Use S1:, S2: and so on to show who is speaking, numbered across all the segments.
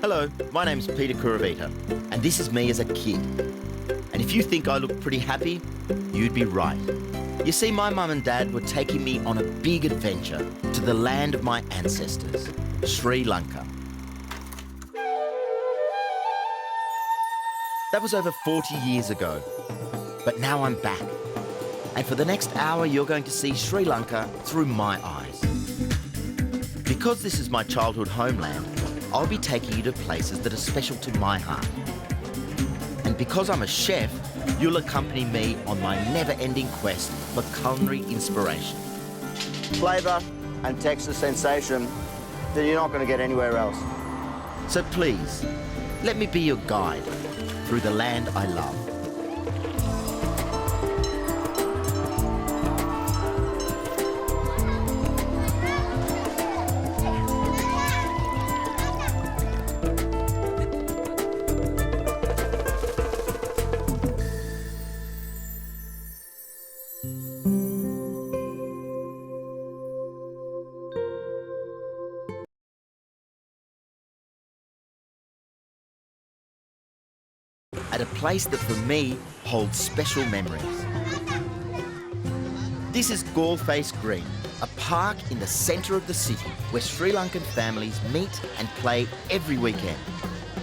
S1: Hello, my name's Peter Kuruvita, and this is me as a kid. And if you think I look pretty happy, you'd be right. You see, my mum and dad were taking me on a big adventure to the land of my ancestors, Sri Lanka. That was over 40 years ago, but now I'm back. And for the next hour, you're going to see Sri Lanka through my eyes. Because this is my childhood homeland, I'll be taking you to places that are special to my heart. And because I'm a chef, you'll accompany me on my never-ending quest for culinary inspiration.
S2: Flavour and texture sensation that you're not going to get anywhere else.
S1: So please, let me be your guide through the land I love. At a place that for me holds special memories. This is Face Green, a park in the centre of the city where Sri Lankan families meet and play every weekend.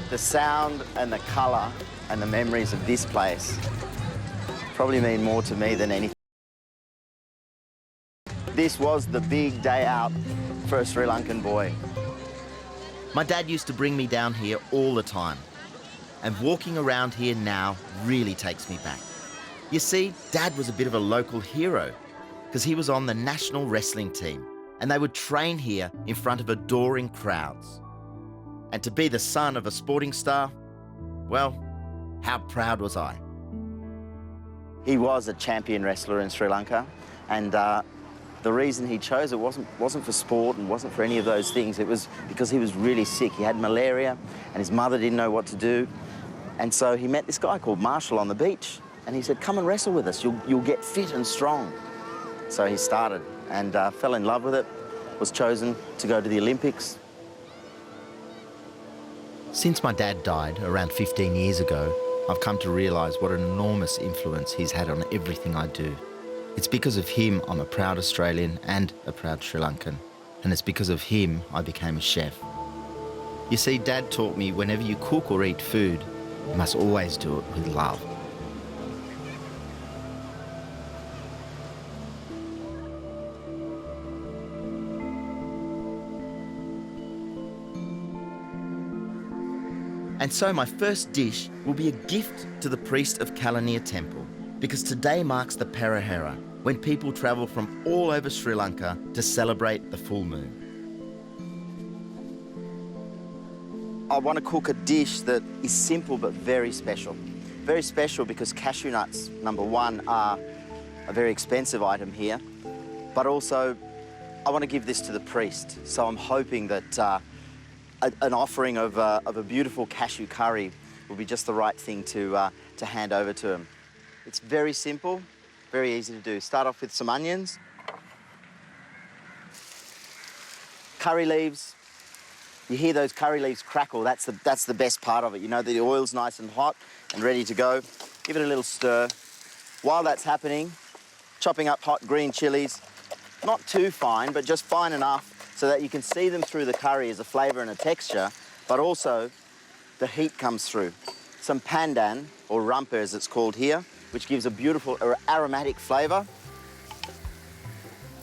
S2: The sound and the colour and the memories of this place probably mean more to me than anything. This was the big day out for a Sri Lankan boy.
S1: My dad used to bring me down here all the time. And walking around here now really takes me back. You see, Dad was a bit of a local hero because he was on the national wrestling team and they would train here in front of adoring crowds. And to be the son of a sporting star, well, how proud was I?
S2: He was a champion wrestler in Sri Lanka, and the reason he chose it wasn't for sport and wasn't for any of those things. It was because he was really sick. He had malaria and his mother didn't know what to do. And so he met this guy called Marshall on the beach, and he said, come and wrestle with us, you'll get fit and strong. So he started and fell in love with it, was chosen to go to the Olympics.
S1: Since my dad died around 15 years ago, I've come to realise what an enormous influence he's had on everything I do. It's because of him I'm a proud Australian and a proud Sri Lankan, and it's because of him I became a chef. You see, Dad taught me whenever you cook or eat food, you must always do it with love. And so my first dish will be a gift to the priest of Kalania Temple, because today marks the Perahera, when people travel from all over Sri Lanka to celebrate the full moon.
S2: I want to cook a dish that is simple but very special. Very special because cashew nuts, number one, are a very expensive item here, but also I want to give this to the priest. So I'm hoping that an offering of a beautiful cashew curry will be just the right thing to hand over to him. It's very simple, very easy to do. Start off with some onions, curry leaves. You hear those curry leaves crackle, that's the best part of it. You know that the oil's nice and hot and ready to go. Give it a little stir. While that's happening, chopping up hot green chilies, not too fine, but just fine enough so that you can see them through the curry as a flavour and a texture, but also the heat comes through. Some pandan, or rumpa as it's called here, which gives a beautiful aromatic flavour.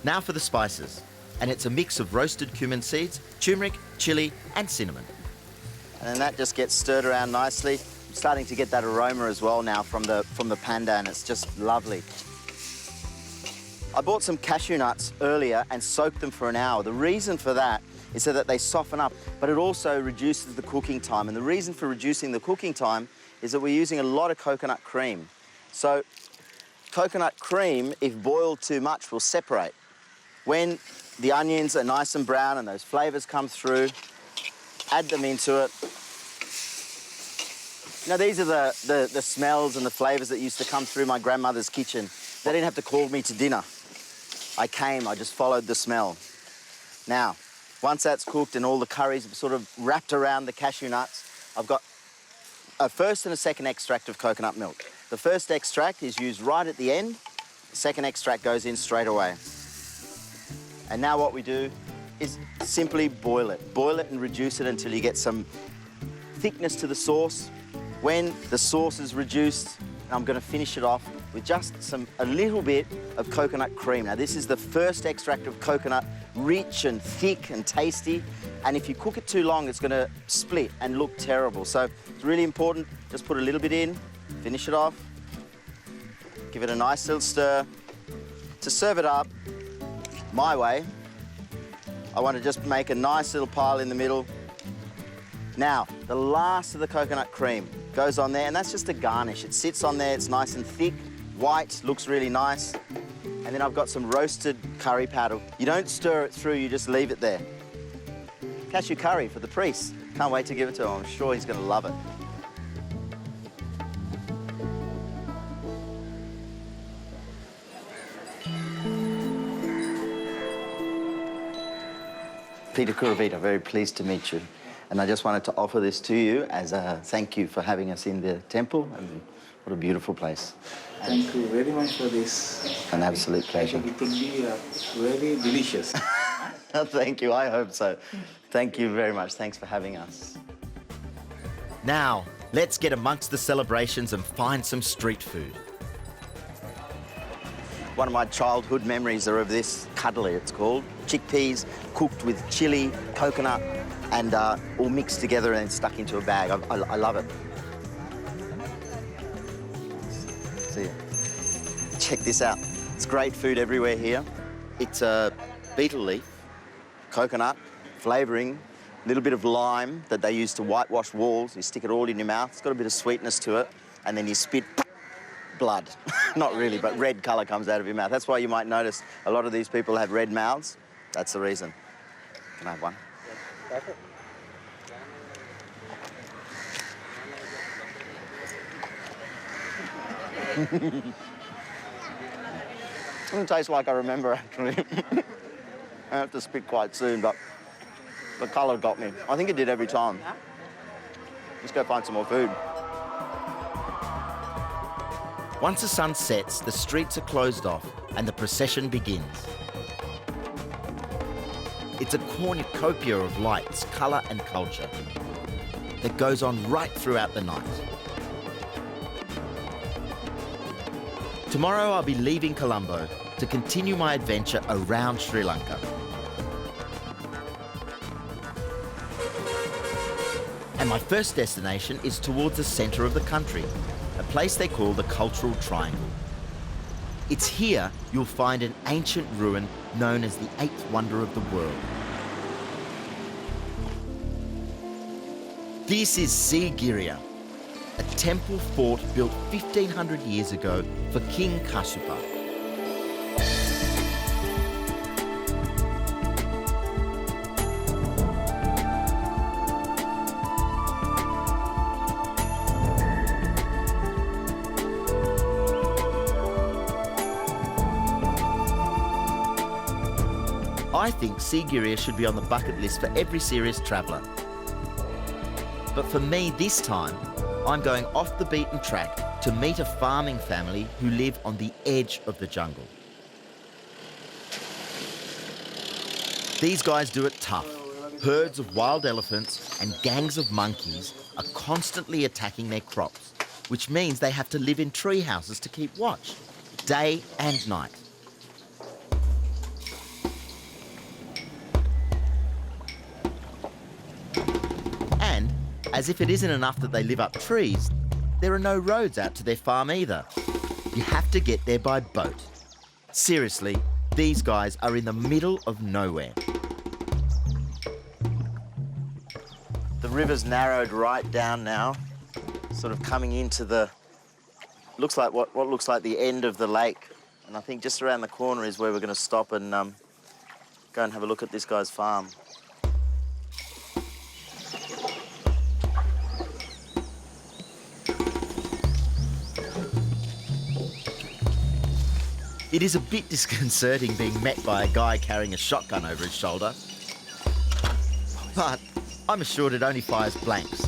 S1: Now for the spices. And it's a mix of roasted cumin seeds, turmeric, chilli and cinnamon.
S2: And then that just gets stirred around nicely. I'm starting to get that aroma as well now from the pandan. It's just lovely. I bought some cashew nuts earlier and soaked them for an hour. The reason for that is so that they soften up, but it also reduces the cooking time. And the reason for reducing the cooking time is that we're using a lot of coconut cream. So coconut cream, if boiled too much, will separate. When the onions are nice and brown and those flavours come through, add them into it. Now, these are the smells and the flavours that used to come through my grandmother's kitchen. They didn't have to call me to dinner. I came, I just followed the smell. Now, Once that's cooked and all the curries have sort of wrapped around the cashew nuts, I've got a first and a second extract of coconut milk. The first extract is used right at the end. The second extract goes in straight away. And now what we do is simply boil it. Boil it and reduce it until you get some thickness to the sauce. When the sauce is reduced, I'm going to finish it off with just a little bit of coconut cream. Now, this is the first extract of coconut, rich and thick and tasty. And if you cook it too long, it's going to split and look terrible. So it's really important, just put a little bit in, finish it off, give it a nice little stir. To serve it up my way, I want to just make a nice little pile in the middle. Now, the last of the coconut cream goes on there, and that's just a garnish. It sits on there, it's nice and thick, white, looks really nice. And then I've got some roasted curry powder. You don't stir it through, you just leave it there. Cashew curry for the priest. Can't wait to give it to him. I'm sure he's going to love it. Peter Kuruvita, very pleased to meet you. And I just wanted to offer this to you as a thank you for having us in the temple. And what a beautiful place.
S3: Thank you very much for this.
S2: An absolute pleasure.
S3: It will be very delicious.
S2: Thank you, I hope so. Thank you very much. Thanks for having us.
S1: Now, let's get amongst the celebrations and find some street food.
S2: One of my childhood memories are of this cuddly, it's called. Chickpeas cooked with chili, coconut, and all mixed together and stuck into a bag. I love it. See, check this out. It's great food everywhere here. It's a betel leaf, coconut, flavouring, a little bit of lime that they use to whitewash walls. You stick it all in your mouth. It's got a bit of sweetness to it, and then you spit blood. Not really, but red colour comes out of your mouth. That's why you might notice a lot of these people have red mouths. That's the reason. Can I have one? Doesn't taste like I remember, actually. I have to spit quite soon, but the colour got me. I think it did every time. Let's go find some more food.
S1: Once the sun sets, the streets are closed off and the procession begins. It's a cornucopia of lights, colour and culture that goes on right throughout the night. Tomorrow I'll be leaving Colombo to continue my adventure around Sri Lanka. And my first destination is towards the centre of the country, a place they call the Cultural Triangle. It's here you'll find an ancient ruin known as the eighth wonder of the world. This is Sigiriya, a temple fort built 1,500 years ago for King Kasupa. I think Sigiriya should be on the bucket list for every serious traveller. But for me this time, I'm going off the beaten track to meet a farming family who live on the edge of the jungle. These guys do it tough. Herds of wild elephants and gangs of monkeys are constantly attacking their crops, which means they have to live in tree houses to keep watch, day and night. And, as if it isn't enough that they live up trees, there are no roads out to their farm either. You have to get there by boat. Seriously, these guys are in the middle of nowhere.
S2: The river's narrowed right down now, sort of coming into the, looks like what looks like the end of the lake. And I think just around the corner is where we're going to stop and go and have a look at this guy's farm.
S1: It is a bit disconcerting being met by a guy carrying a shotgun over his shoulder. But I'm assured it only fires blanks.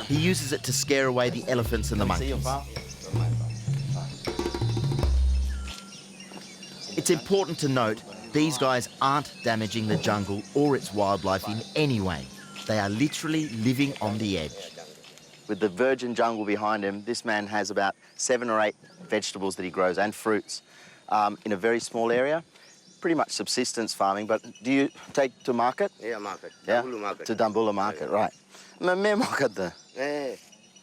S1: He uses it to scare away the elephants and the monkeys. It's important to note these guys aren't damaging the jungle or its wildlife in any way. They are literally living on the edge.
S2: With the virgin jungle behind him, this man has about 7 or 8 vegetables that he grows and fruits in a very small area. Pretty much subsistence farming, but do you take to market?
S4: Yeah, market.
S2: Yeah?
S4: Dambulu market.
S2: To Dambula market, right.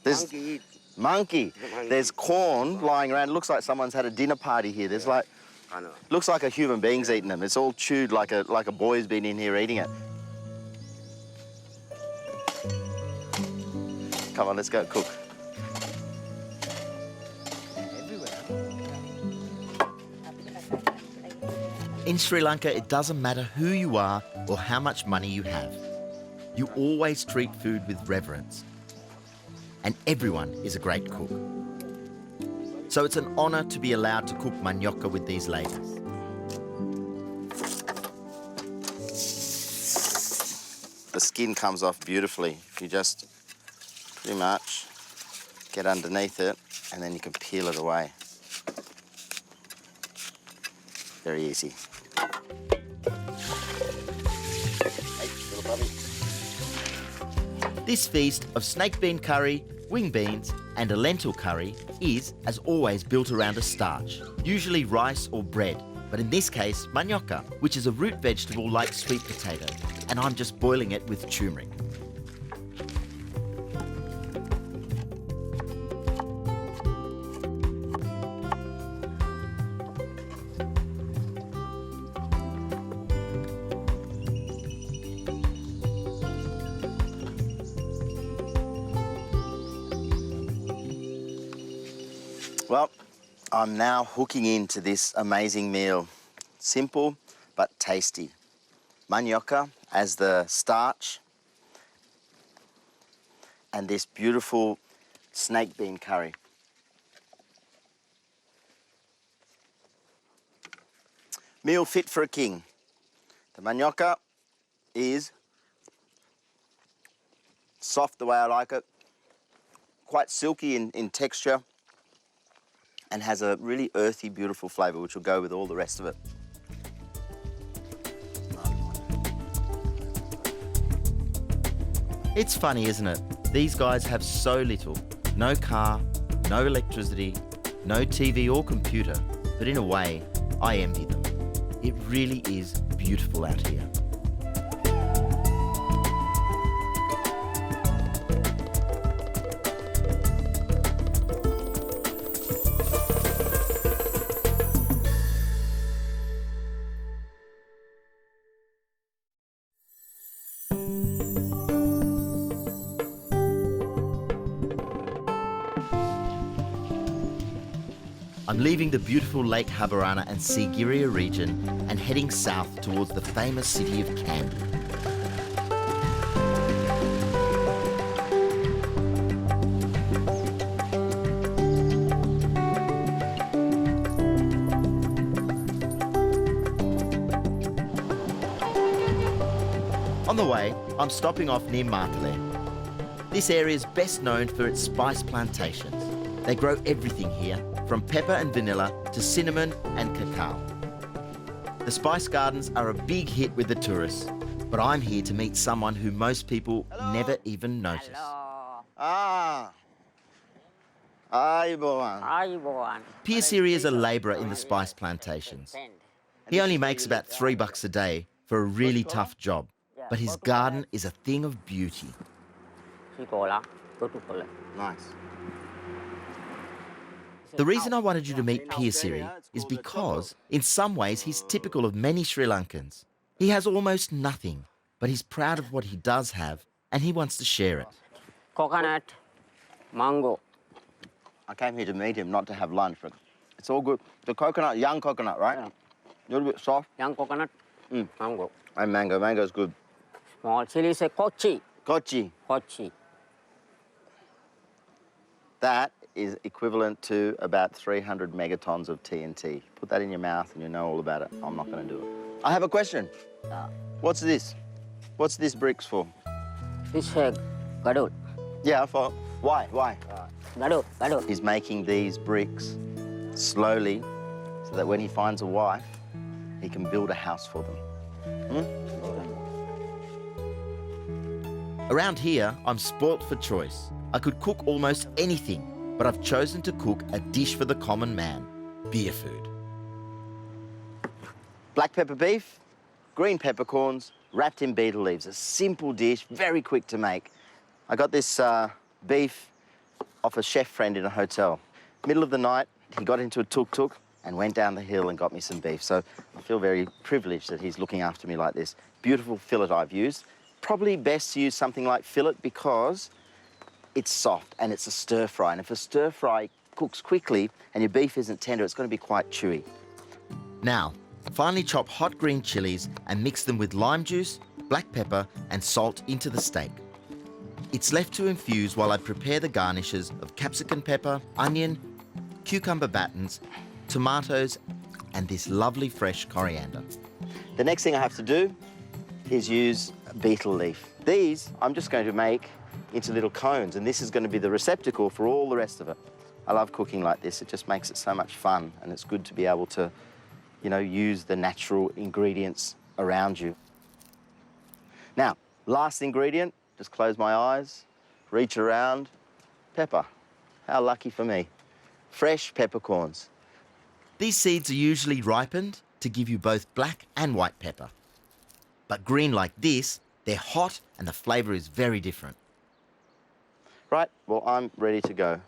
S2: There's
S4: Monkey eat.
S2: monkey. There's corn lying around. It looks like someone's had a dinner party here. There's like,
S4: I know.
S2: looks like a human being's eating them. It's all chewed like a boy's been in here eating it. Come on, let's go cook.
S1: In Sri Lanka, it doesn't matter who you are or how much money you have. You always treat food with reverence. And everyone is a great cook. So it's an honour to be allowed to cook manioka with these ladies.
S2: The skin comes off beautifully. You just pretty much get underneath it and then you can peel it away. Very easy. Hey, little puppy.
S1: This feast of snake bean curry, wing beans and a lentil curry is, as always, built around a starch, usually rice or bread, but in this case, manioka, which is a root vegetable like sweet potato, and I'm just boiling it with turmeric.
S2: Well, I'm now hooking into this amazing meal. Simple, but tasty. Manioka as the starch, and this beautiful snake bean curry. Meal fit for a king. The manioka is soft the way I like it, quite silky in texture, and has a really earthy, beautiful flavour, which will go with all the rest of it.
S1: It's funny, isn't it? These guys have so little. No car, no electricity, no TV or computer, but in a way, I envy them. It really is beautiful out here. I'm leaving the beautiful Lake Habarana and Sigiriya region and heading south towards the famous city of Kandy. On the way, I'm stopping off near Martale. This area is best known for its spice plantations. They grow everything here, from pepper and vanilla to cinnamon and cacao. The spice gardens are a big hit with the tourists, but I'm here to meet someone who most people never even notice.
S2: Ah. Aiboan.
S1: Piasiri is a labourer in the spice plantations. He only makes about $3 a day for a really tough job, but his garden is a thing of beauty.
S2: Nice.
S1: The reason I wanted you to meet Piasiri is because, in some ways, he's typical of many Sri Lankans. He has almost nothing, but he's proud of what he does have, and he wants to share it.
S4: Coconut, mango.
S2: I came here to meet him, not to have lunch, but it's all good. The coconut, young coconut, right?
S4: Yeah.
S2: A little bit soft.
S4: Young coconut, mango.
S2: And mango. Mango's good.
S4: Small chili say kochi.
S2: Kochi.
S4: Kochi.
S2: That is equivalent to about 300 megatons of TNT. Put that in your mouth and you know all about it. I'm not going to do it. I have a question. What's this? What's this bricks for?
S4: This egg, gadut,
S2: Yeah, for why?
S4: gadut.
S2: He's making these bricks slowly so that when he finds a wife, he can build a house for them.
S1: Around here, I'm spoilt for choice. I could cook almost anything, but I've chosen to cook a dish for the common man, beer food.
S2: Black pepper beef, green peppercorns, wrapped in betel leaves. A simple dish, very quick to make. I got this beef off a chef friend in a hotel. Middle of the night, he got into a tuk-tuk and went down the hill and got me some beef. So I feel very privileged that he's looking after me like this. Beautiful fillet I've used. Probably best to use something like fillet because it's soft and it's a stir fry. And if a stir fry cooks quickly and your beef isn't tender, it's going to be quite chewy.
S1: Now, finely chop hot green chilies and mix them with lime juice, black pepper and salt into the steak. It's left to infuse while I prepare the garnishes of capsicum pepper, onion, cucumber battens, tomatoes and this lovely fresh coriander.
S2: The next thing I have to do is use betel leaf. These I'm just going to make into little cones, and this is going to be the receptacle for all the rest of it. I love cooking like this. It just makes it so much fun, and it's good to be able to, you know, use the natural ingredients around you. Now, last ingredient, just close my eyes, reach around, pepper. How lucky for me. Fresh peppercorns.
S1: These seeds are usually ripened to give you both black and white pepper. But green like this, they're hot and the flavour is very different.
S2: Right, well, I'm ready to go.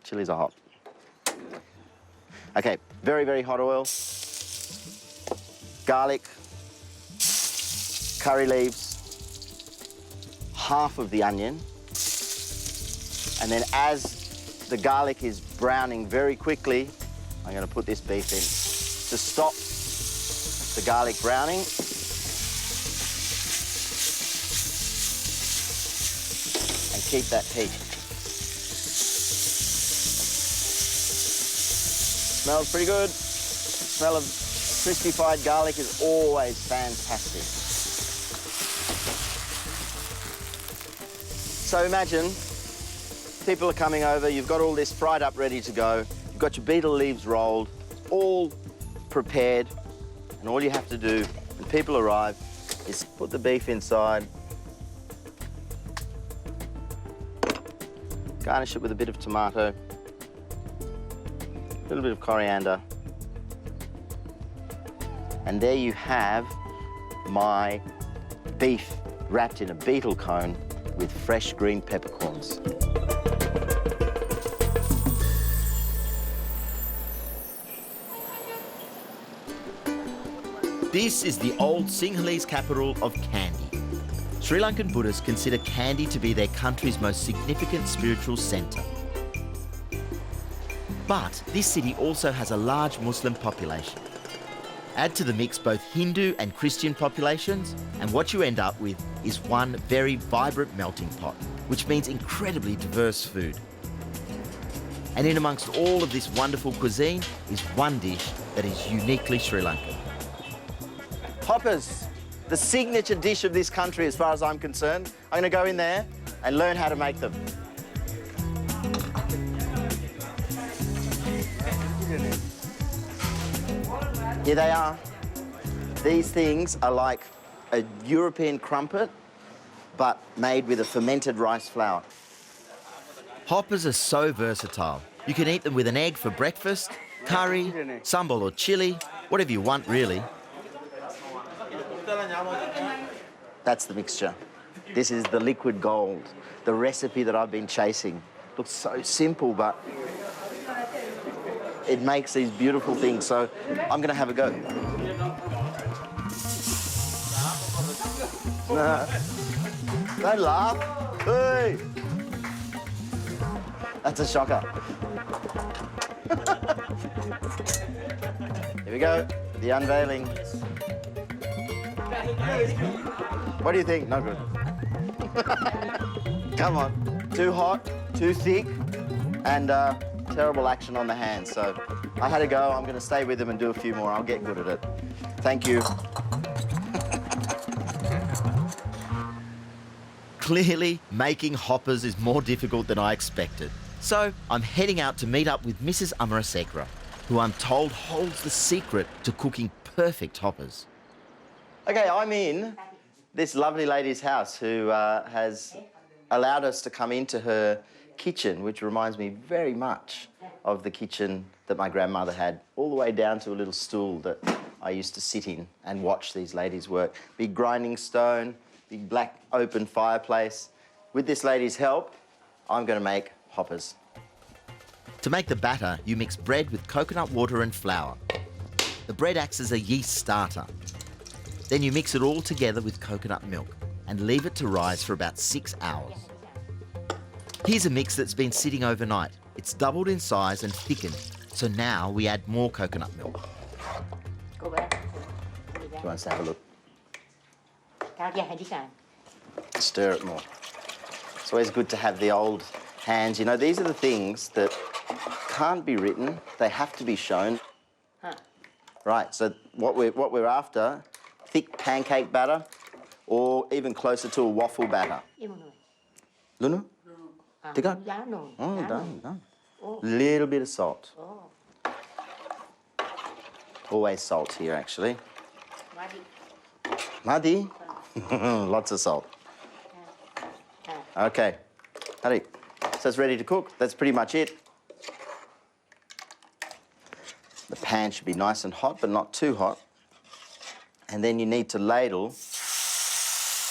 S2: Chilies are hot. Okay, very, very hot oil. Garlic, curry leaves, half of the onion. And then as the garlic is browning very quickly, I'm going to put this beef in to stop the garlic browning. And keep that heat. Smells pretty good. Smell of crispy fried garlic is always fantastic. So imagine people are coming over, you've got all this fried up ready to go, you've got your betel leaves rolled, all prepared, and all you have to do when people arrive is put the beef inside, garnish it with a bit of tomato, a little bit of coriander, and there you have my beef wrapped in a betel cone with fresh green peppercorns.
S1: This is the old Sinhalese capital of Kandy. Sri Lankan Buddhists consider Kandy to be their country's most significant spiritual centre. But this city also has a large Muslim population. Add to the mix both Hindu and Christian populations, and what you end up with is one very vibrant melting pot, which means incredibly diverse food. And in amongst all of this wonderful cuisine is one dish that is uniquely Sri Lankan.
S2: Hoppers, the signature dish of this country as far as I'm concerned. I'm going to go in there and learn how to make them. Here they are. These things are like a European crumpet, but made with a fermented rice flour.
S1: Hoppers are so versatile. You can eat them with an egg for breakfast, curry, sambal or chili, whatever you want really.
S2: That's the mixture. This is the liquid gold, the recipe that I've been chasing. Looks so simple, but it makes these beautiful things. So I'm going to have a go. Don't laugh. Hey! That's a shocker. Here we go, the unveiling. What do you think? No good. Come on. Too hot, too thick, and terrible action on the hands. So I had to go. I'm going to stay with them and do a few more. I'll get good at it. Thank you.
S1: Clearly, making hoppers is more difficult than I expected. So I'm heading out to meet up with Mrs. Amarasekra, who I'm told holds the secret to cooking perfect hoppers.
S2: Okay, I'm in this lovely lady's house who has allowed us to come into her kitchen, which reminds me very much of the kitchen that my grandmother had, all the way down to a little stool that I used to sit in and watch these ladies work. Big grinding stone, big black open fireplace. With this lady's help, I'm going to make hoppers.
S1: To make the batter, you mix bread with coconut water and flour. The bread acts as a yeast starter. Then you mix it all together with coconut milk and leave it to rise for about 6 hours. Here's a mix that's been sitting overnight. It's doubled in size and thickened, so now we add more coconut milk.
S2: Do you want us to have a look? Stir it more. It's always good to have the old hands. You know, these are the things that can't be written, they have to be shown. Right, so what we're after, thick pancake batter, or even closer to a waffle batter. Lunu? Tiga? Oh, done. Little bit of salt. Always salt here, actually. Madi? Lots of salt. Okay, Hari. So it's ready to cook. That's pretty much it. The pan should be nice and hot, but not too hot. And then you need to ladle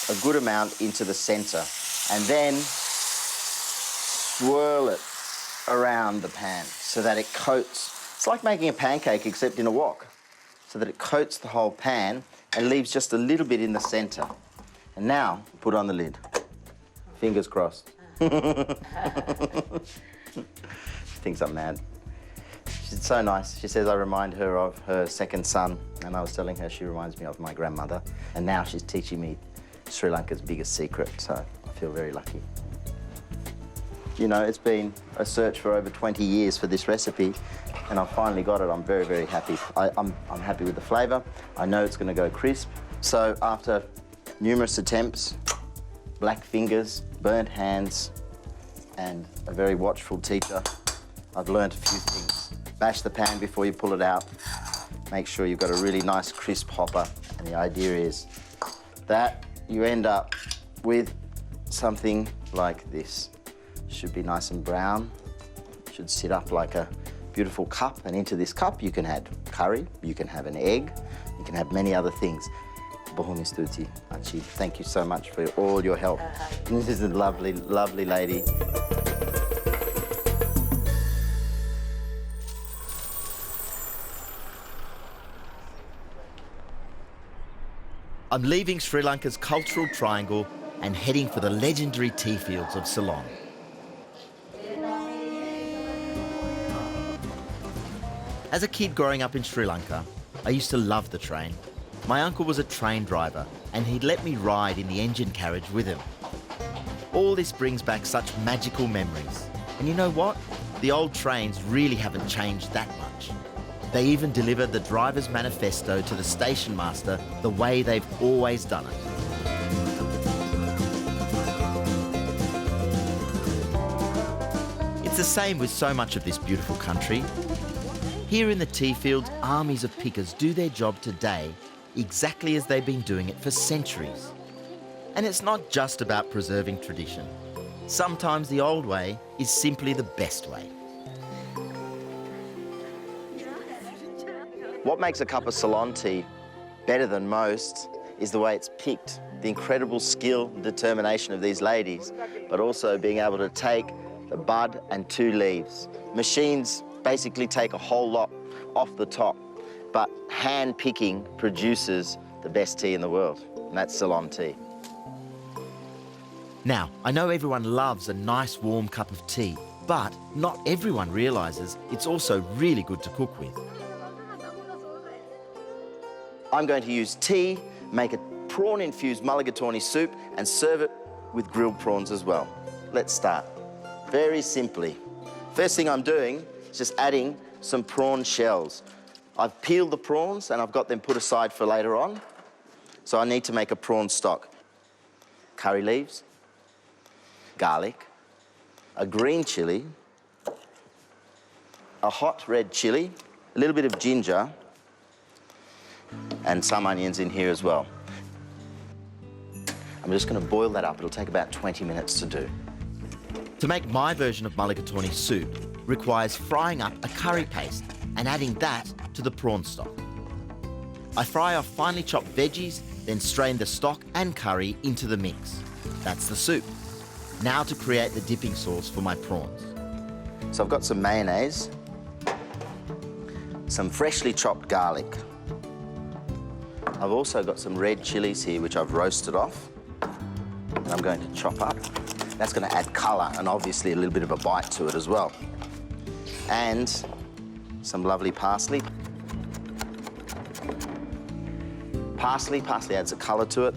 S2: a good amount into the centre and then swirl it around the pan so that it coats. It's like making a pancake except in a wok, so that it coats the whole pan and leaves just a little bit in the centre. And now, put on the lid. Fingers crossed. She thinks I'm mad. She's so nice. She says I remind her of her second son, and I was telling her she reminds me of my grandmother, and now she's teaching me Sri Lanka's biggest secret, so I feel very lucky. You know, it's been a search for over 20 years for this recipe, and I've finally got it. I'm very, very happy. I'm happy with the flavour. I know it's going to go crisp. So after numerous attempts, black fingers, burnt hands, and a very watchful teacher, I've learnt a few things. Bash the pan before you pull it out. Make sure you've got a really nice crisp hopper. And the idea is that you end up with something like this. Should be nice and brown. Should sit up like a beautiful cup. And into this cup you can add curry, you can have an egg, you can have many other things. Bohumi Stuti, Achi, thank you so much for all your help. This is a lovely, lovely lady.
S1: I'm leaving Sri Lanka's cultural triangle and heading for the legendary tea fields of Ceylon. As a kid growing up in Sri Lanka, I used to love the train. My uncle was a train driver and he'd let me ride in the engine carriage with him. All this brings back such magical memories. And you know what? The old trains really haven't changed that much. They even deliver the driver's manifesto to the station master the way they've always done it. It's the same with so much of this beautiful country. Here in the tea fields, armies of pickers do their job today exactly as they've been doing it for centuries. And it's not just about preserving tradition. Sometimes the old way is simply the best way.
S2: What makes a cup of Ceylon tea better than most is the way it's picked, the incredible skill and determination of these ladies, but also being able to take the bud and 2 leaves. Machines basically take a whole lot off the top, but hand picking produces the best tea in the world, and that's Ceylon tea.
S1: Now, I know everyone loves a nice warm cup of tea, but not everyone realises it's also really good to cook with.
S2: I'm going to use tea, make a prawn-infused mulligatawny soup, and serve it with grilled prawns as well. Let's start. Very simply. First thing I'm doing is just adding some prawn shells. I've peeled the prawns and I've got them put aside for later on. So I need to make a prawn stock. Curry leaves, garlic, a green chili, a hot red chili, a little bit of ginger, and some onions in here as well. I'm just going to boil that up. It'll take about 20 minutes to do.
S1: To make my version of mulligatawny soup requires frying up a curry paste and adding that to the prawn stock. I fry off finely chopped veggies, then strain the stock and curry into the mix. That's the soup. Now to create the dipping sauce for my prawns.
S2: So I've got some mayonnaise, some freshly chopped garlic. I've also got some red chilies here, which I've roasted off. And I'm going to chop up. That's going to add colour and obviously a little bit of a bite to it as well. And some lovely parsley. Parsley adds a colour to it.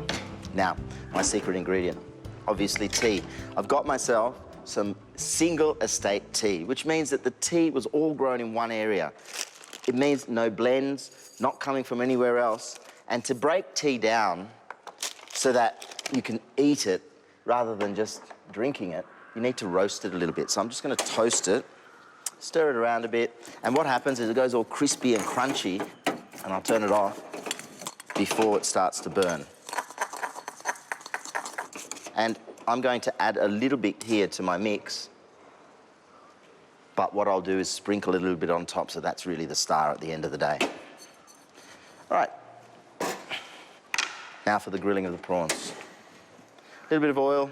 S2: Now, my secret ingredient, obviously tea. I've got myself some single estate tea, which means that the tea was all grown in one area. It means no blends, not coming from anywhere else. And to break tea down so that you can eat it rather than just drinking it, you need to roast it a little bit. So I'm just going to toast it, stir it around a bit, and what happens is it goes all crispy and crunchy, and I'll turn it off before it starts to burn. And I'm going to add a little bit here to my mix, but what I'll do is sprinkle a little bit on top, so that's really the star at the end of the day. All right, now for the grilling of the prawns. A little bit of oil.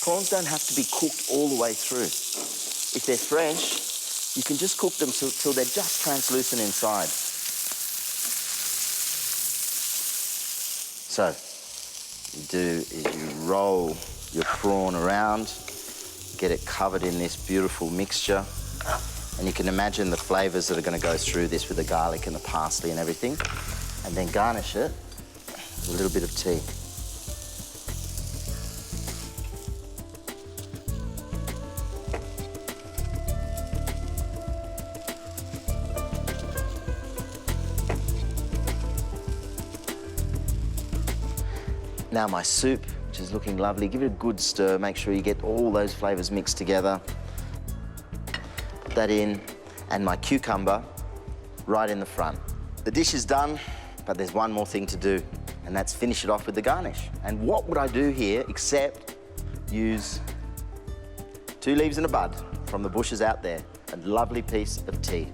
S2: Prawns don't have to be cooked all the way through. If they're fresh, you can just cook them till they're just translucent inside. So, what you do is you roll your prawn around, get it covered in this beautiful mixture, and you can imagine the flavours that are going to go through this with the garlic and the parsley and everything, and then garnish it with a little bit of tea. Now my soup, which is looking lovely, give it a good stir, make sure you get all those flavours mixed together. Put that in, and my cucumber right in the front. The dish is done, but there's one more thing to do, and that's finish it off with the garnish. And what would I do here except use 2 leaves and a bud from the bushes out there, a lovely piece of tea.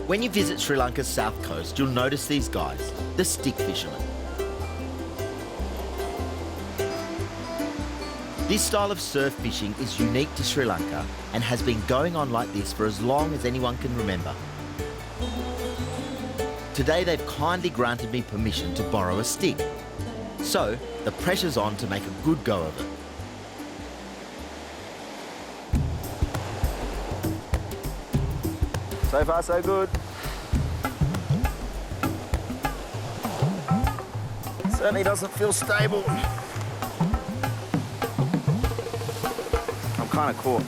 S1: When you visit Sri Lanka's south coast, you'll notice these guys, the stick fishermen. This style of surf fishing is unique to Sri Lanka and has been going on like this for as long as anyone can remember. Today they've kindly granted me permission to borrow a stick. So the pressure's on to make a good go of it.
S2: So far, so good. Certainly doesn't feel stable. I'm kind of caught.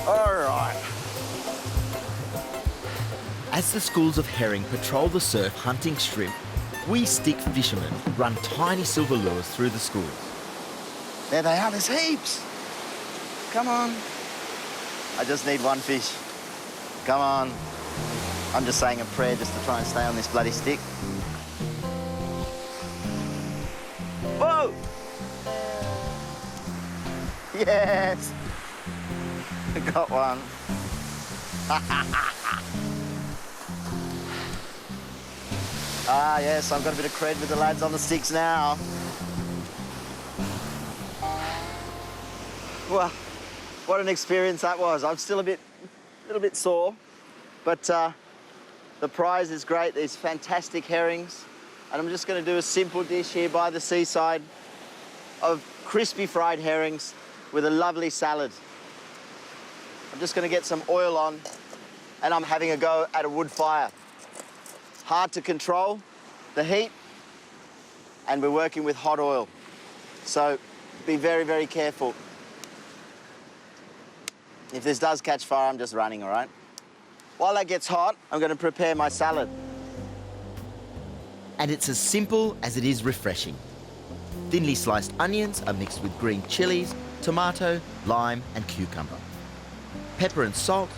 S2: All right.
S1: As the schools of herring patrol the surf hunting shrimp, we stick fishermen run tiny silver lures through the schools.
S2: There they are, there's heaps. Come on. I just need one fish. Come on. I'm just saying a prayer just to try and stay on this bloody stick. Whoa! Yes! Got one. Ah, yes, I've got a bit of cred with the lads on the sticks now. Well, what an experience that was. I'm still a bit a little bit sore, but the prize is great. These fantastic herrings. And I'm just going to do a simple dish here by the seaside of crispy fried herrings with a lovely salad. I'm just going to get some oil on, and I'm having a go at a wood fire. Hard to control the heat, and we're working with hot oil. So be very, very careful. If this does catch fire, I'm just running, all right? While that gets hot, I'm going to prepare my salad.
S1: And it's as simple as it is refreshing. Thinly sliced onions are mixed with green chilies, tomato, lime and cucumber. Pepper and salt.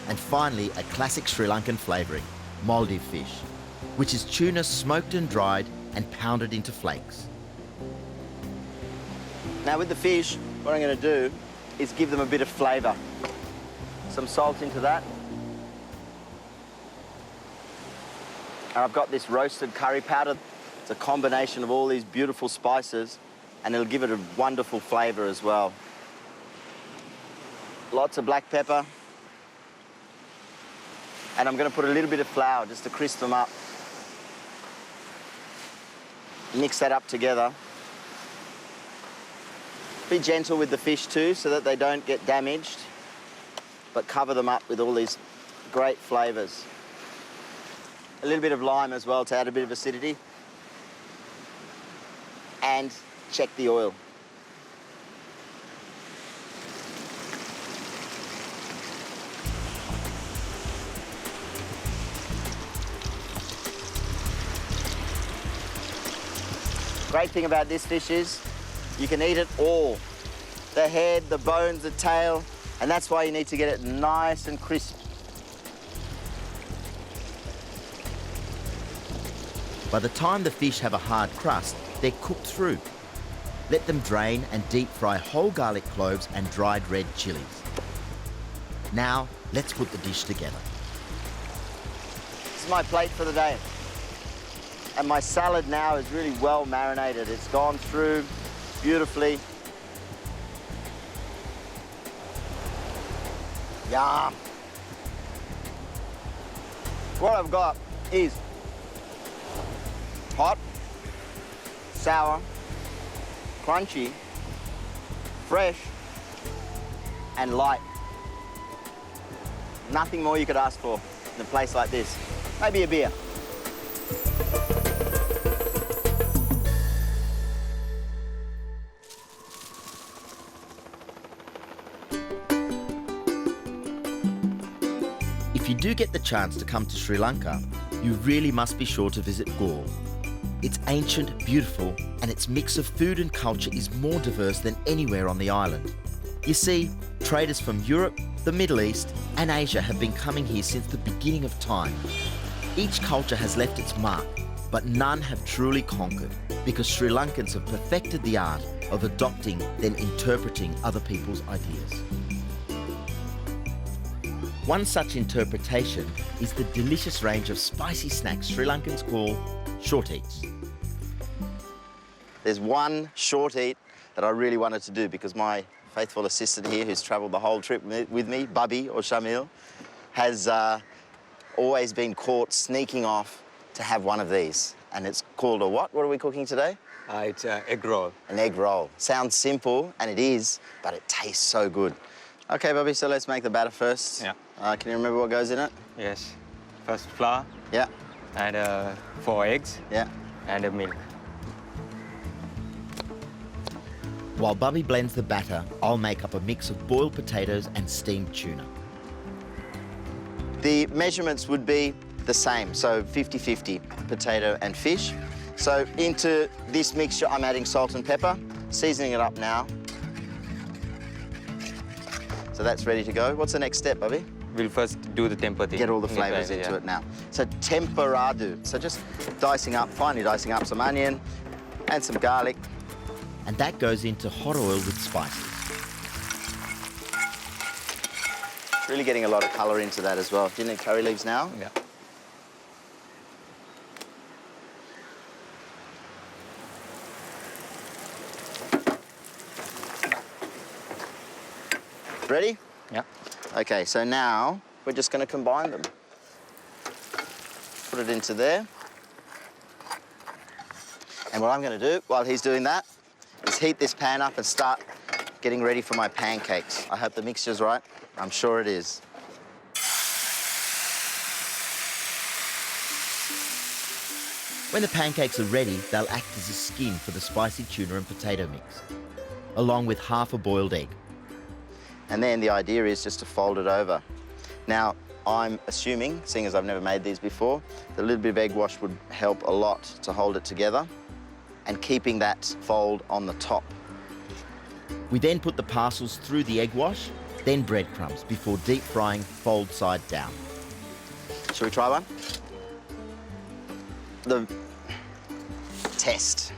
S1: And finally, a classic Sri Lankan flavouring, Maldive fish, which is tuna smoked and dried and pounded into flakes.
S2: Now with the fish, what I'm going to do is give them a bit of flavour. Some salt into that. And I've got this roasted curry powder. It's a combination of all these beautiful spices, and it'll give it a wonderful flavour as well. Lots of black pepper. And I'm going to put a little bit of flour just to crisp them up. Mix that up together. Be gentle with the fish too, so that they don't get damaged, but cover them up with all these great flavours. A little bit of lime as well to add a bit of acidity. And check the oil. Great thing about this fish is you can eat it all. The head, the bones, the tail, and that's why you need to get it nice and crisp.
S1: By the time the fish have a hard crust, they're cooked through. Let them drain and deep fry whole garlic cloves and dried red chilies. Now, let's put the dish together.
S2: This is my plate for the day. And my salad now is really well marinated. It's gone through beautifully. Yum. What I've got is hot, sour, crunchy, fresh, and light. Nothing more you could ask for in a place like this. Maybe a beer.
S1: If you do get the chance to come to Sri Lanka, you really must be sure to visit Galle. It's ancient, beautiful, and its mix of food and culture is more diverse than anywhere on the island. You see, traders from Europe, the Middle East, and Asia have been coming here since the beginning of time. Each culture has left its mark, but none have truly conquered, because Sri Lankans have perfected the art of adopting, then interpreting other people's ideas. One such interpretation is the delicious range of spicy snacks Sri Lankans call short eats.
S2: There's one short eat that I really wanted to do because my faithful assistant here, who's travelled the whole trip with me, Bubby or Shamil, has always been caught sneaking off to have one of these. And it's called a what? What are we cooking today?
S5: It's egg roll.
S2: An egg roll. Sounds simple, and it is, but it tastes so good. Okay, Bubby, so let's make the batter first.
S5: Yeah.
S2: Can you remember what goes in it?
S5: Yes. First flour
S2: Yeah,
S5: and 4 eggs
S2: yeah.
S5: and milk.
S1: While Bubby blends the batter, I'll make up a mix of boiled potatoes and steamed tuna.
S2: The measurements would be the same, so 50-50 potato and fish. So into this mixture, I'm adding salt and pepper, seasoning it up now. So that's ready to go. What's the next step, Bubby?
S5: We'll first do the temper thing.
S2: Get all the flavours into it now. So temperado. So just finely dicing up some onion and some garlic.
S1: And that goes into hot oil with spices.
S2: Really getting a lot of colour into that as well. Do you need curry leaves now?
S5: Yeah.
S2: Ready?
S5: Yeah.
S2: Okay, so now we're just going to combine them. Put it into there. And what I'm going to do while he's doing that is heat this pan up and start getting ready for my pancakes. I hope the mixture's right. I'm sure it is.
S1: When the pancakes are ready, they'll act as a skin for the spicy tuna and potato mix, along with half a boiled egg.
S2: And then the idea is just to fold it over. Now, I'm assuming, seeing as I've never made these before, that a little bit of egg wash would help a lot to hold it together and keeping that fold on the top.
S1: We then put the parcels through the egg wash, then breadcrumbs before deep frying fold side down.
S2: Shall we try one? The taste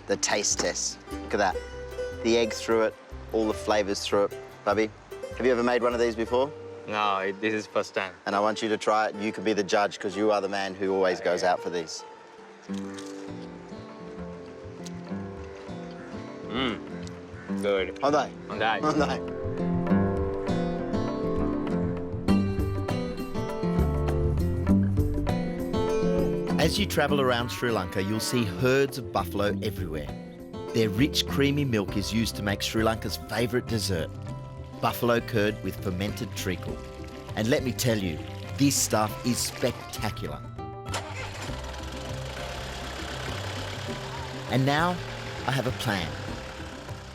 S2: test. Look at that. The egg through it, all the flavours through it. Bubby, have you ever made one of these before?
S5: No, this is first time.
S2: And I want you to try it. You can be the judge because you are the man who always goes out for these.
S5: Good.
S2: How's
S5: On that.
S2: that?
S1: As you travel around Sri Lanka, you'll see herds of buffalo everywhere. Their rich, creamy milk is used to make Sri Lanka's favourite dessert, buffalo curd with fermented treacle. And let me tell you, this stuff is spectacular. And now, I have a plan.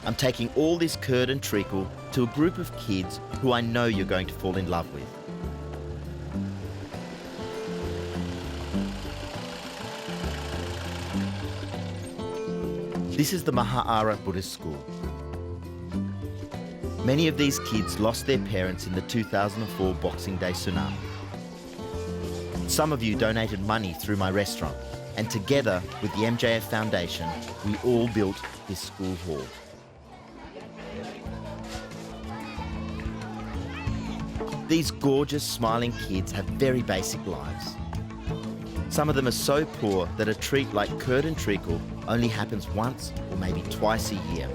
S1: I'm taking all this curd and treacle to a group of kids who I know you're going to fall in love with. This is the Maha'ara Buddhist School. Many of these kids lost their parents in the 2004 Boxing Day tsunami. Some of you donated money through my restaurant, and together with the MJF Foundation, we all built this school hall. These gorgeous, smiling kids have very basic lives. Some of them are so poor that a treat like curd and treacle only happens once or maybe twice a year.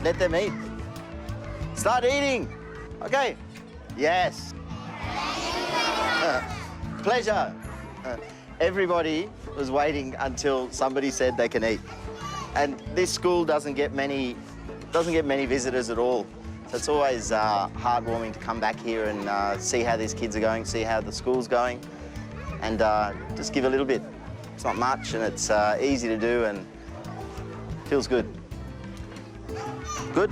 S2: Let them eat. Start eating. Okay. Yes. Pleasure. Everybody was waiting until somebody said they can eat. And this school doesn't get many visitors at all. So it's always heartwarming to come back here and see how these kids are going, see how the school's going, and just give a little bit. It's not much, and it's easy to do, and feels good. Good?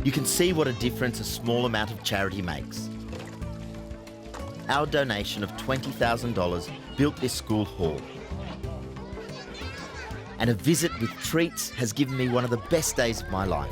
S1: You can see what a difference a small amount of charity makes. Our donation of $20,000 built this school hall. And a visit with treats has given me one of the best days of my life.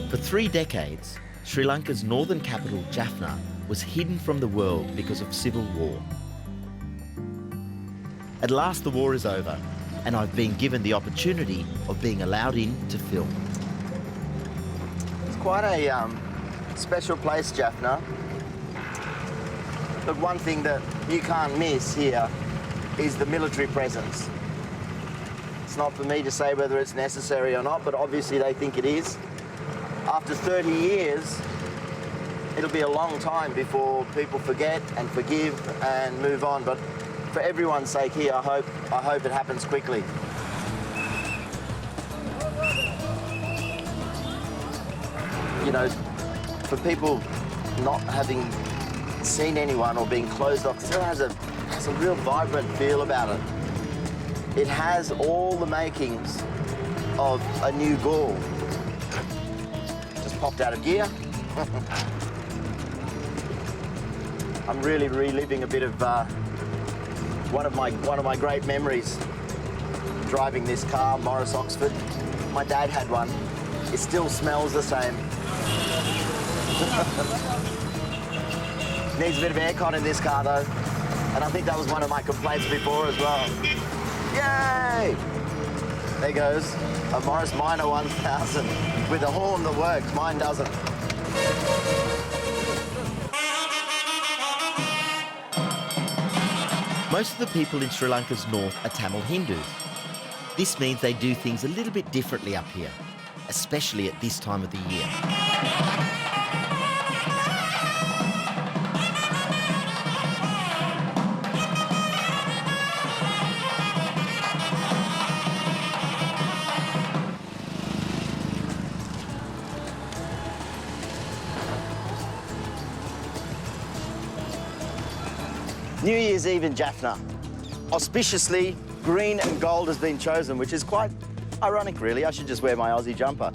S1: For 3 decades, Sri Lanka's northern capital, Jaffna, was hidden from the world because of civil war. At last the war is over, and I've been given the opportunity of being allowed in to film.
S2: It's quite a special place, Jaffna. But one thing that you can't miss here is the military presence. It's not for me to say whether it's necessary or not, but obviously they think it is. After 30 years, it'll be a long time before people forget and forgive and move on. But for everyone's sake here, I hope it happens quickly. You know, for people not having seen anyone or being closed off, it still has a real vibrant feel about it. It has all the makings of a new Gaul. Just popped out of gear. I'm really reliving a bit of one of my great memories driving this car, Morris Oxford. My dad had one It still smells the same. Needs a bit of aircon in this car though. And I think that was one of my complaints before as well. Yay! There goes a Morris Minor 1000 with a horn that works. Mine doesn't.
S1: Most of the people in Sri Lanka's north are Tamil Hindus. This means they do things a little bit differently up here, especially at this time of the year.
S2: New Year's Eve in Jaffna. Auspiciously, green and gold has been chosen, which is quite ironic, really. I should just wear my Aussie jumper.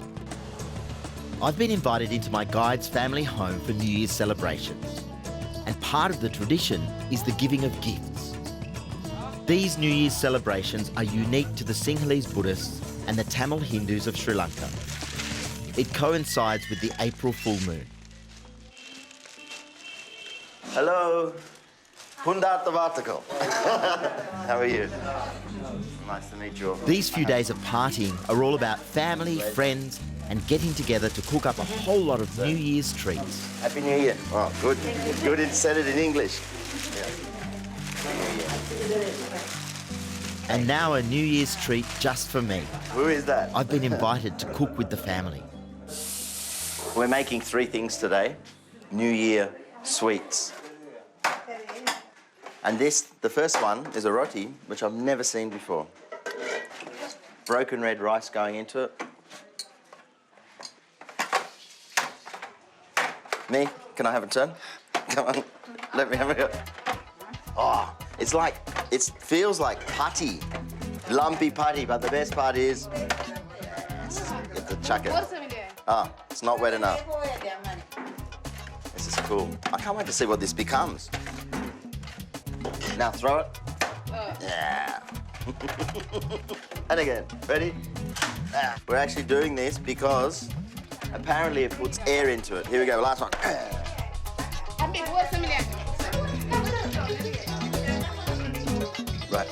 S1: I've been invited into my guide's family home for New Year's celebrations. And part of the tradition is the giving of gifts. These New Year's celebrations are unique to the Sinhalese Buddhists and the Tamil Hindus of Sri Lanka. It coincides with the April full moon.
S2: Hello. Pundat Tavatako. How are you? Nice to meet you all.
S1: These few days of partying are all about family, friends, and getting together to cook up a whole lot of New Year's treats.
S2: Happy New Year. Oh, good. Good, it said it in English.
S1: And now a New Year's treat just for me.
S2: Who is that?
S1: I've been invited to cook with the family.
S2: We're making 3 things today. New Year sweets. And the first one is a roti, which I've never seen before. Broken red rice going into it. Me, can I have a turn? Come on, let me have a go. Oh, it feels like putty, lumpy putty, but the best part is, you have to chuck it. Oh, it's not wet enough. This is cool. I can't wait to see what this becomes. Now throw it. Yeah. And again, ready? We're actually doing this because apparently it puts air into it. Here we go, last one. Right.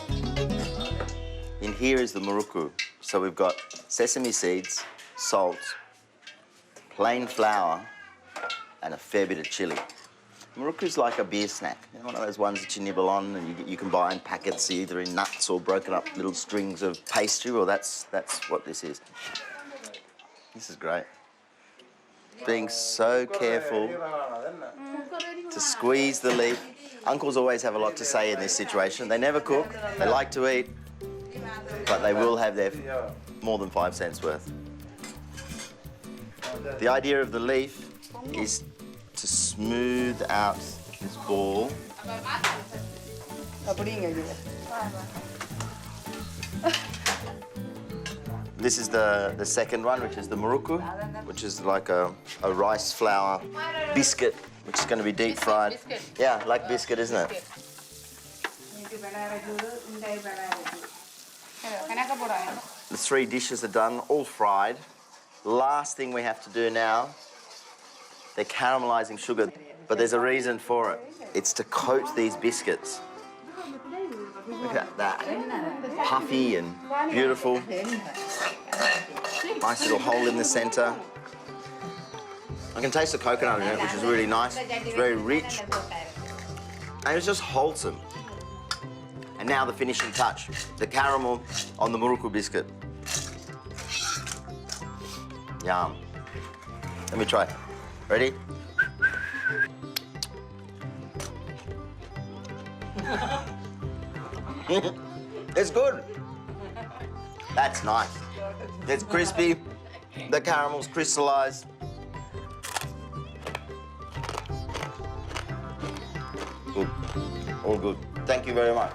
S2: In here is the muruku. So we've got sesame seeds, salt, plain flour, and a fair bit of chili. Muruku's like a beer snack. You know, one of those ones that you nibble on and you can buy in packets, either in nuts or broken up little strings of pastry, or that's what this is. This is great. Being so careful to squeeze the leaf. Uncles always have a lot to say in this situation. They never cook, they like to eat, but they will have their more than 5 cents worth. The idea of the leaf is to smooth out this ball. This is the second one, which is the muruku, which is like a rice flour biscuit, which is going to be deep fried.
S6: Biscuit.
S2: Yeah, like biscuit, isn't it? The 3 dishes are done, all fried. Last thing we have to do now, they're caramelizing sugar, but there's a reason for it. It's to coat these biscuits. Look at that. Puffy and beautiful. Nice little hole in the center. I can taste the coconut in it, which is really nice. It's very rich. And it's just wholesome. And now the finishing touch, the caramel on the muruku biscuit. Yum. Let me try. Ready? It's good. That's nice. It's crispy. The caramel's crystallized. Good. All good. Thank you very much.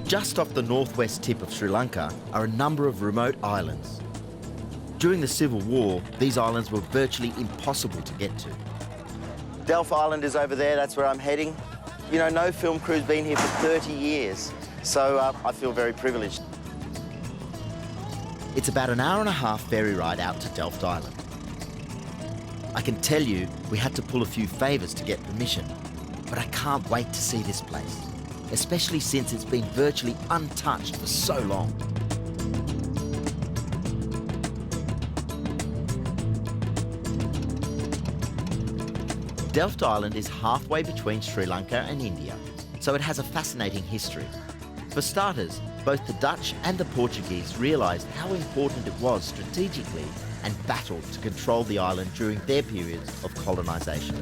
S1: Just off the northwest tip of Sri Lanka are a number of remote islands. During the Civil War, these islands were virtually impossible to get to.
S2: Delph Island is over there, that's where I'm heading. You know, no film crew's been here for 30 years, so I feel very privileged.
S1: It's about an hour and a half ferry ride out to Delft Island. I can tell you we had to pull a few favours to get permission, but I can't wait to see this place, especially since it's been virtually untouched for so long. Delft Island is halfway between Sri Lanka and India, so it has a fascinating history. For starters, both the Dutch and the Portuguese realised how important it was strategically and battled to control the island during their periods of colonisation.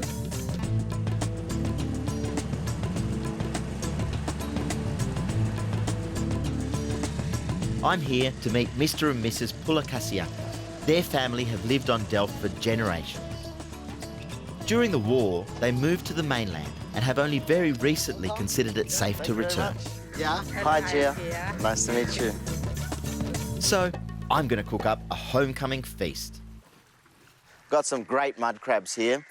S1: I'm here to meet Mr. and Mrs. Pulakasiaka. Their family have lived on Delft for generations. During the war, they moved to the mainland and have only very recently considered it safe to return.
S2: Yeah. Hi, Gia. Nice to meet you.
S1: So, I'm going to cook up a homecoming feast.
S2: Got some great mud crabs here.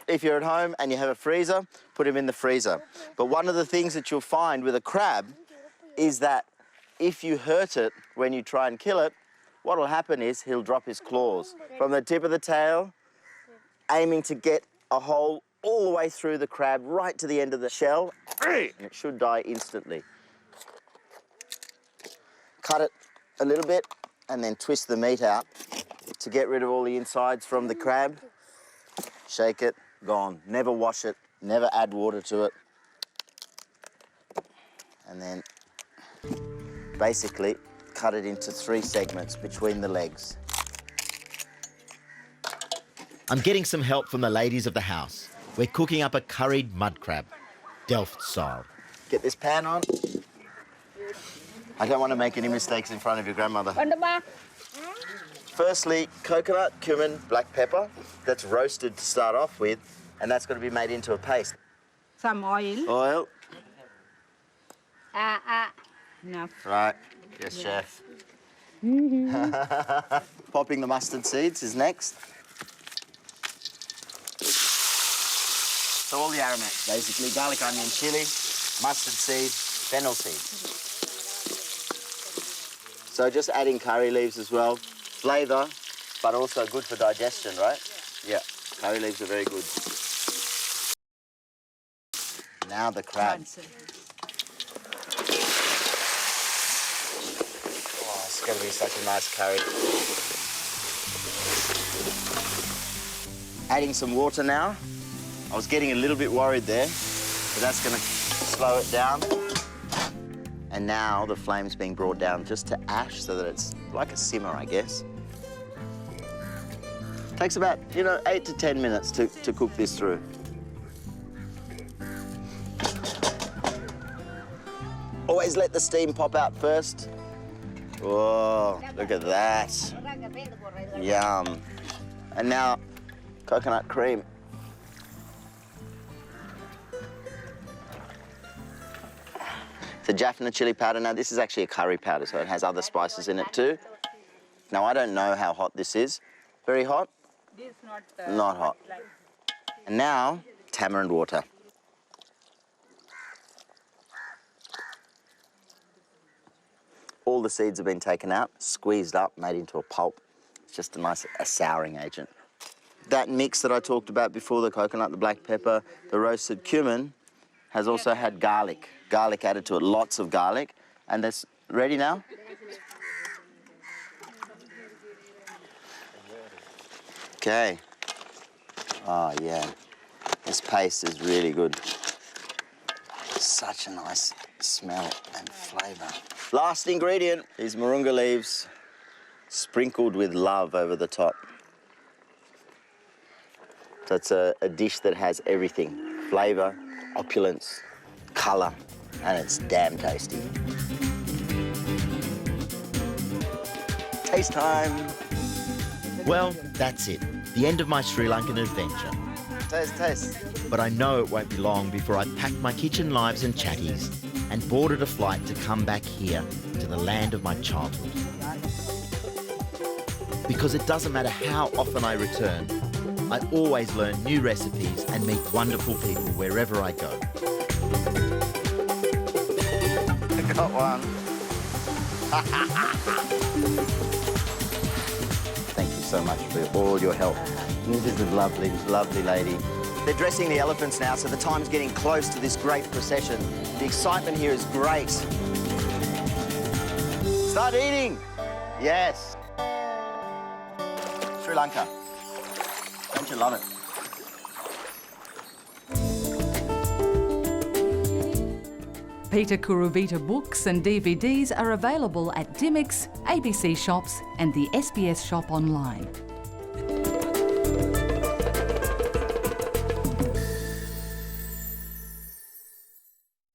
S2: If you're at home and you have a freezer, put them in the freezer. But one of the things that you'll find with a crab is that if you hurt it when you try and kill it, what will happen is he'll drop his claws from the tip of the tail, aiming to get a hole all the way through the crab, right to the end of the shell, and it should die instantly. Cut it a little bit and then twist the meat out to get rid of all the insides from the crab. Shake it, gone. Never wash it, never add water to it. And then basically cut it into 3 segments between the legs.
S1: I'm getting some help from the ladies of the house. We're cooking up a curried mud crab, Delft style.
S2: Get this pan on. I don't want to make any mistakes in front of your grandmother. Firstly, coconut, cumin, black pepper. That's roasted to start off with, and that's going to be made into a paste.
S6: Some oil.
S2: Oil.
S6: Enough.
S2: Right. Yes, chef. Popping the mustard seeds is next. So all the aromatics, basically, garlic, onion, chilli, mustard seed, fennel seed. So just adding curry leaves as well. Flavour, but also good for digestion, right? Yeah, curry leaves are very good. Now the crab. Oh, it's going to be such a nice curry. Adding some water now. I was getting a little bit worried there, but that's going to slow it down. And now the flame's being brought down just to ash so that it's like a simmer, I guess. Takes about, 8 to 10 minutes to cook this through. Always let the steam pop out first. Oh, look at that. Yum. And now, coconut cream. The Jaffna chili powder. Now, this is actually a curry powder, so it has other spices in it too. Now, I don't know how hot this is. Very hot?
S6: This
S2: Not hot. And now, tamarind water. All the seeds have been taken out, squeezed up, made into a pulp. It's just a nice souring agent. That mix that I talked about before, the coconut, the black pepper, the roasted cumin, has also had garlic. Garlic added to it, lots of garlic. And that's ready now? Okay. Oh, yeah. This paste is really good. Such a nice smell and flavour. Last ingredient is moringa leaves sprinkled with love over the top. So it's a dish that has everything. Flavour, opulence, colour, and it's damn tasty. Taste time.
S1: Well, that's it. The end of my Sri Lankan adventure.
S2: Taste.
S1: But I know it won't be long before I pack my kitchen knives and chatties and boarded a flight to come back here to the land of my childhood. Because it doesn't matter how often I return, I always learn new recipes and meet wonderful people wherever I go.
S2: I got one. Thank you so much for all your help. This is a lovely, lovely lady. They're dressing the elephants now, so the time's getting close to this great procession. The excitement here is great. Start eating. Yes. Sri Lanka. Don't you love it?
S7: Peter Kuruvita books and DVDs are available at Dymocks, ABC shops and the SBS shop online.